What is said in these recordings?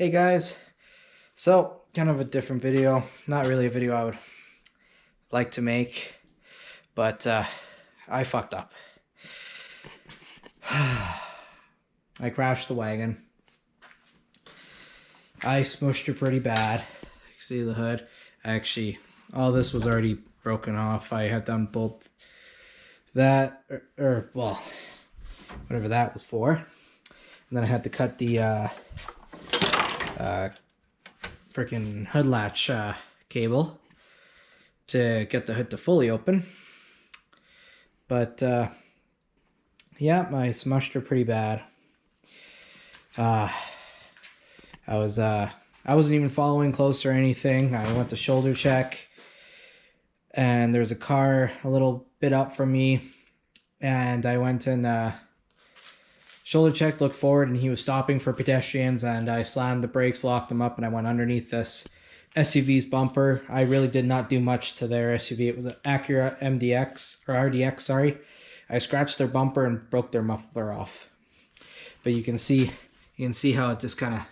Hey guys, so kind of a different video, not really a video I would like to make, but I fucked up. I crashed the wagon. I smushed it pretty bad. You can see the hood. Actually, all this was already broken off. I had done both that, well, whatever that was for. And then I had to cut the freaking hood latch cable to get the hood to fully open. But yeah, I smushed her pretty bad. I wasn't even following close or anything. I went to shoulder check, and there was a car a little bit up from me, and I went and shoulder check, looked forward, and he was stopping for pedestrians, and I slammed the brakes, locked them up, and I went underneath this SUV's bumper. I really did not do much to their SUV. It was an Acura MDX, or RDX, sorry. I scratched their bumper and broke their muffler off. But you can see how it just kind of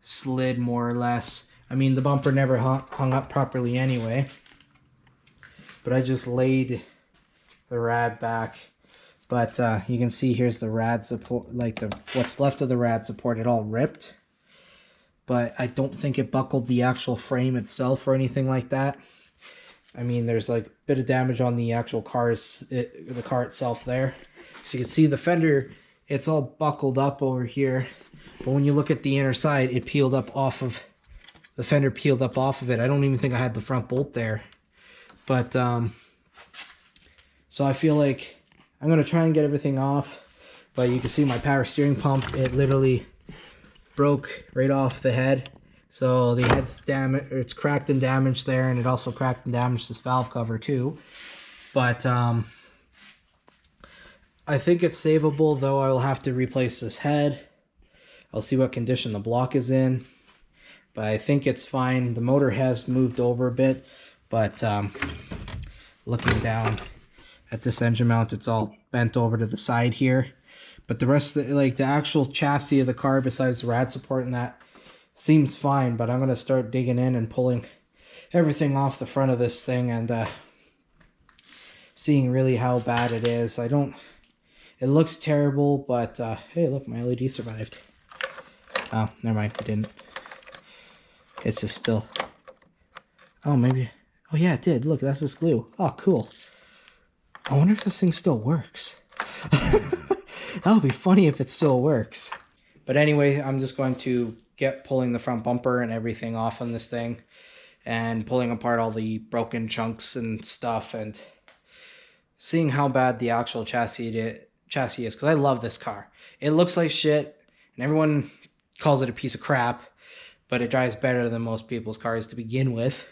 slid more or less. I mean, the bumper never hung up properly anyway. But I just laid the rad back. But you can see here's the rad support, like what's left of the rad support, it all ripped. But I don't think it buckled the actual frame itself or anything like that. I mean, there's like a bit of damage on the actual the car itself there. So you can see the fender, it's all buckled up over here. But when you look at the inner side, it peeled up off of, the fender peeled up off of it. I don't even think I had the front bolt there. But, so I feel like I'm going to try and get everything off. But you can see my power steering pump, it literally broke right off the head. So the head's damaged, it's cracked and damaged there, and it also cracked and damaged this valve cover too. But I think it's savable, though I will have to replace this head. I'll see what condition the block is in, but I think it's fine. The motor has moved over a bit, but looking down at this engine mount, it's all bent over to the side here. But the rest of the actual chassis of the car, besides the rad support and that, seems fine. But I'm going to start digging in and pulling everything off the front of this thing and seeing really how bad it is. It looks terrible, but hey, look, my LED survived. Oh, never mind, it didn't. It's just still... Oh, maybe... Oh, yeah, it did. Look, that's this glue. Oh, cool. I wonder if this thing still works. That would be funny if it still works. But anyway, I'm just going to get pulling the front bumper and everything off on this thing, and pulling apart all the broken chunks and stuff, and seeing how bad the actual chassis is, because I love this car. It looks like shit, and everyone calls it a piece of crap, but it drives better than most people's cars to begin with.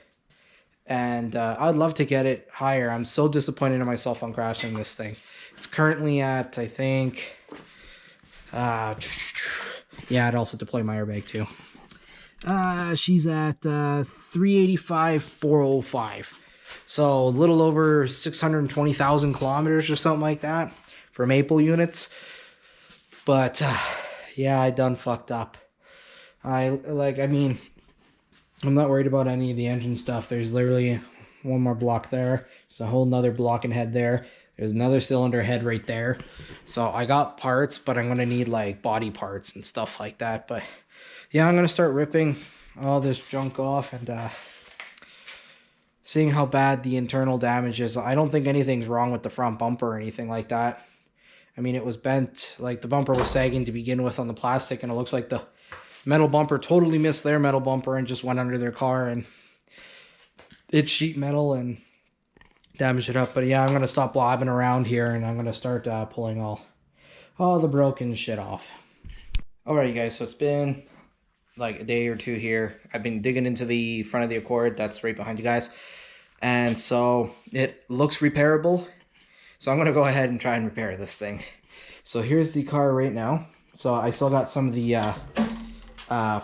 And I'd love to get it higher. I'm so disappointed in myself on crashing this thing. It's currently at, I think, yeah, I'd also deploy my airbag too. She's at 385,405. So a little over 620,000 kilometers or something like that for Maple units. But yeah, I done fucked up. I mean, I'm not worried about any of the engine stuff. There's literally one more block there. There's a whole nother block and head there. There's another cylinder head right there. So I got parts, but I'm going to need like body parts and stuff like that. But yeah, I'm going to start ripping all this junk off and seeing how bad the internal damage is. I don't think anything's wrong with the front bumper or anything like that. I mean, it was bent, like the bumper was sagging to begin with on the plastic, and it looks like the metal bumper totally missed their metal bumper and just went under their car, and it's sheet metal and damaged it up. But yeah, I'm going to stop blobbing around here, and I'm going to start pulling all the broken shit off. Alright guys, so it's been like a day or two here. I've been digging into the front of the Accord that's right behind you guys, and so it looks repairable. So I'm going to go ahead and try and repair this thing. So here's the car right now. So I still got some of the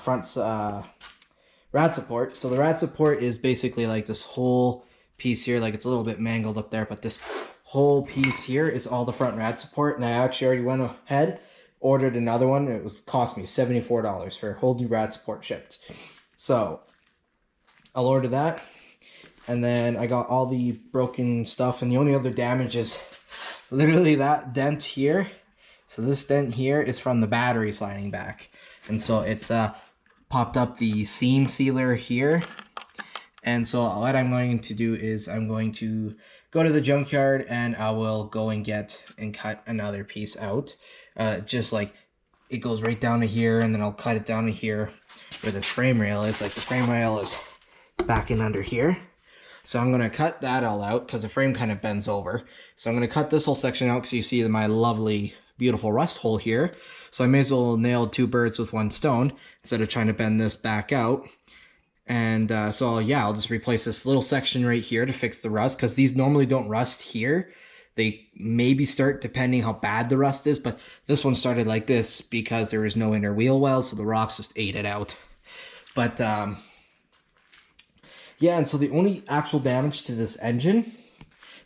front's rad support. So the rad support is basically like this whole piece here. Like, it's a little bit mangled up there, but this whole piece here is all the front rad support. And I actually already went ahead ordered another one. It was cost me $74 for a whole new rad support shipped. So I'll order that. And then I got all the broken stuff, and the only other damage is literally that dent here. So this dent here is from the battery sliding back. And so it's popped up the seam sealer here. And so what I'm going to do is I'm going to go to the junkyard and I will go and get and cut another piece out. Just like it goes right down to here, and then I'll cut it down to here where this frame rail is. Like the frame rail is back in under here. So I'm going to cut that all out because the frame kind of bends over. So I'm going to cut this whole section out because you see my lovely, beautiful rust hole here. So I may as well nail 2 birds with 1 stone instead of trying to bend this back out. And so yeah, I'll just replace this little section right here to fix the rust, because these normally don't rust here. They maybe start depending how bad the rust is, but this one started like this because there was no inner wheel well, so the rocks just ate it out. But yeah, and so the only actual damage to this engine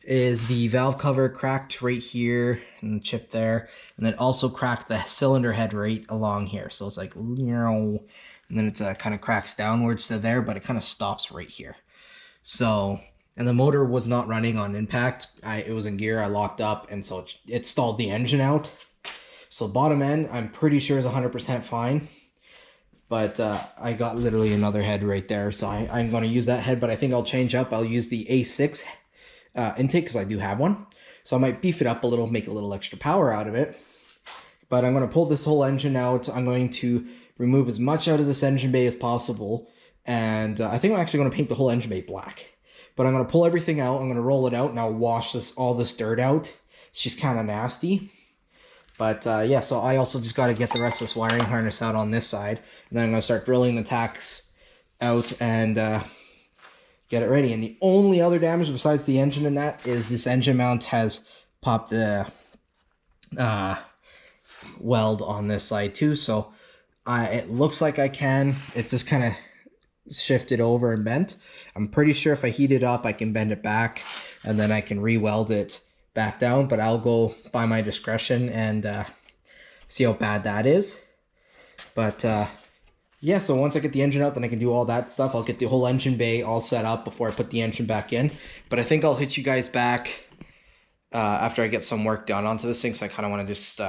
is the valve cover cracked right here and the chip there, and then also cracked the cylinder head right along here. So it's like, and then it's kind of cracks downwards to there, but it kind of stops right here. So, and the motor was not running on impact. It was in gear, I locked up, and so it stalled the engine out. So bottom end, I'm pretty sure is 100% fine. But I got literally another head right there, so I'm going to use that head, but I think I'll change up. I'll use the A6 intake because I do have one. So I might beef it up a little, make a little extra power out of it. But I'm going to pull this whole engine out. I'm going to remove as much out of this engine bay as possible. And I think I'm actually going to paint the whole engine bay black. But I'm going to pull everything out. I'm going to roll it out, and I'll wash all this dirt out. It's just kind of nasty. But yeah, so I also just got to get the rest of this wiring harness out on this side. And then I'm going to start drilling the tacks out and get it ready. And the only other damage besides the engine in that is this engine mount has popped the weld on this side too. So it looks like it's just kind of shifted over and bent. I'm pretty sure if I heat it up, I can bend it back and then I can re-weld it back down, but I'll go by my discretion and see how bad that is. But yeah, so once I get the engine out, then I can do all that stuff. I'll get the whole engine bay all set up before I put the engine back in. But I think I'll hit you guys back after I get some work done onto this thing, so I kind of want to just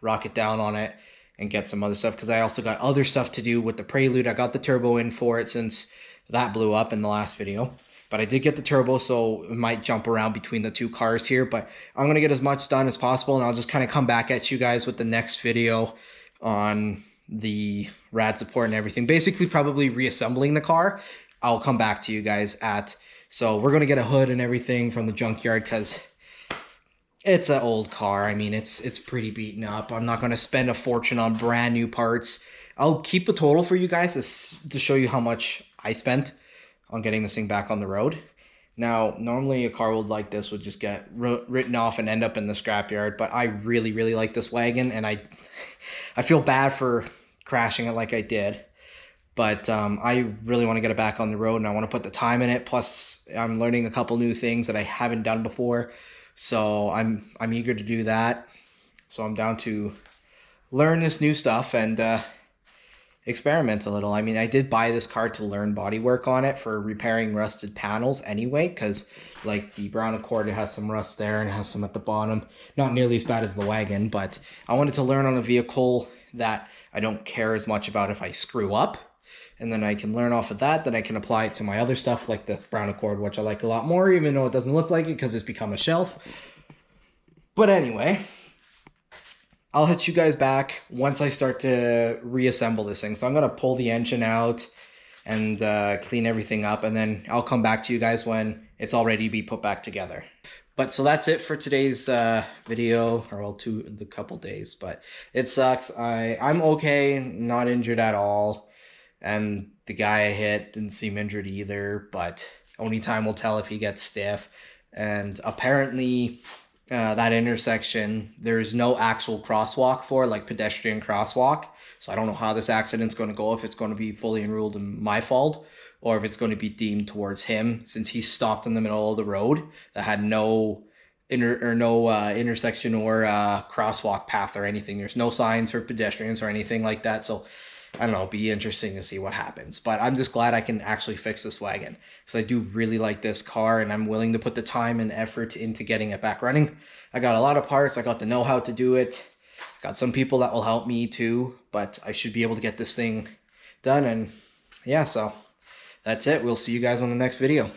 rock it down on it and get some other stuff, because I also got other stuff to do with the Prelude. I got the turbo in for it since that blew up in the last video. But I did get the turbo, so it might jump around between the 2 cars here. But I'm going to get as much done as possible, and I'll just kind of come back at you guys with the next video on the rad support and everything. Basically, probably reassembling the car. I'll come back to you guys at. So we're going to get a hood and everything from the junkyard because it's an old car. I mean, it's pretty beaten up. I'm not going to spend a fortune on brand new parts. I'll keep a total for you guys to show you how much I spent on getting this thing back on the road. Now, normally a car like this would just get written off and end up in the scrapyard, but I really, really like this wagon, and I feel bad for crashing it like I did. But I really want to get it back on the road, and I want to put the time in it. Plus, I'm learning a couple new things that I haven't done before, so I'm eager to do that. So I'm down to learn this new stuff and experiment a little. I mean, I did buy this car to learn bodywork on it for repairing rusted panels anyway, because like the Brown Accord, it has some rust there and it has some at the bottom. Not nearly as bad as the wagon, but I wanted to learn on a vehicle that I don't care as much about if I screw up. And then I can learn off of that, then I can apply it to my other stuff like the Brown Accord, which I like a lot more, even though it doesn't look like it because it's become a shelf. But anyway, I'll hit you guys back once I start to reassemble this thing. So I'm going to pull the engine out and clean everything up, and then I'll come back to you guys when it's all ready to be put back together. But so that's it for today's video, or well, the couple days. But it sucks. I'm okay, not injured at all. And the guy I hit didn't seem injured either, but only time will tell if he gets stiff. And apparently that intersection, there's no actual crosswalk for, like pedestrian crosswalk. So I don't know how this accident's going to go, if it's going to be fully enrolled in my fault or if it's going to be deemed towards him, since he stopped in the middle of the road that had no intersection or crosswalk path or anything. There's no signs for pedestrians or anything like that. So I don't know, it'll be interesting to see what happens. But I'm just glad I can actually fix this wagon because I do really like this car and I'm willing to put the time and effort into getting it back running. I got a lot of parts. I got the know-how to do it. Got some people that will help me too, but I should be able to get this thing done. And yeah, so that's it. We'll see you guys on the next video.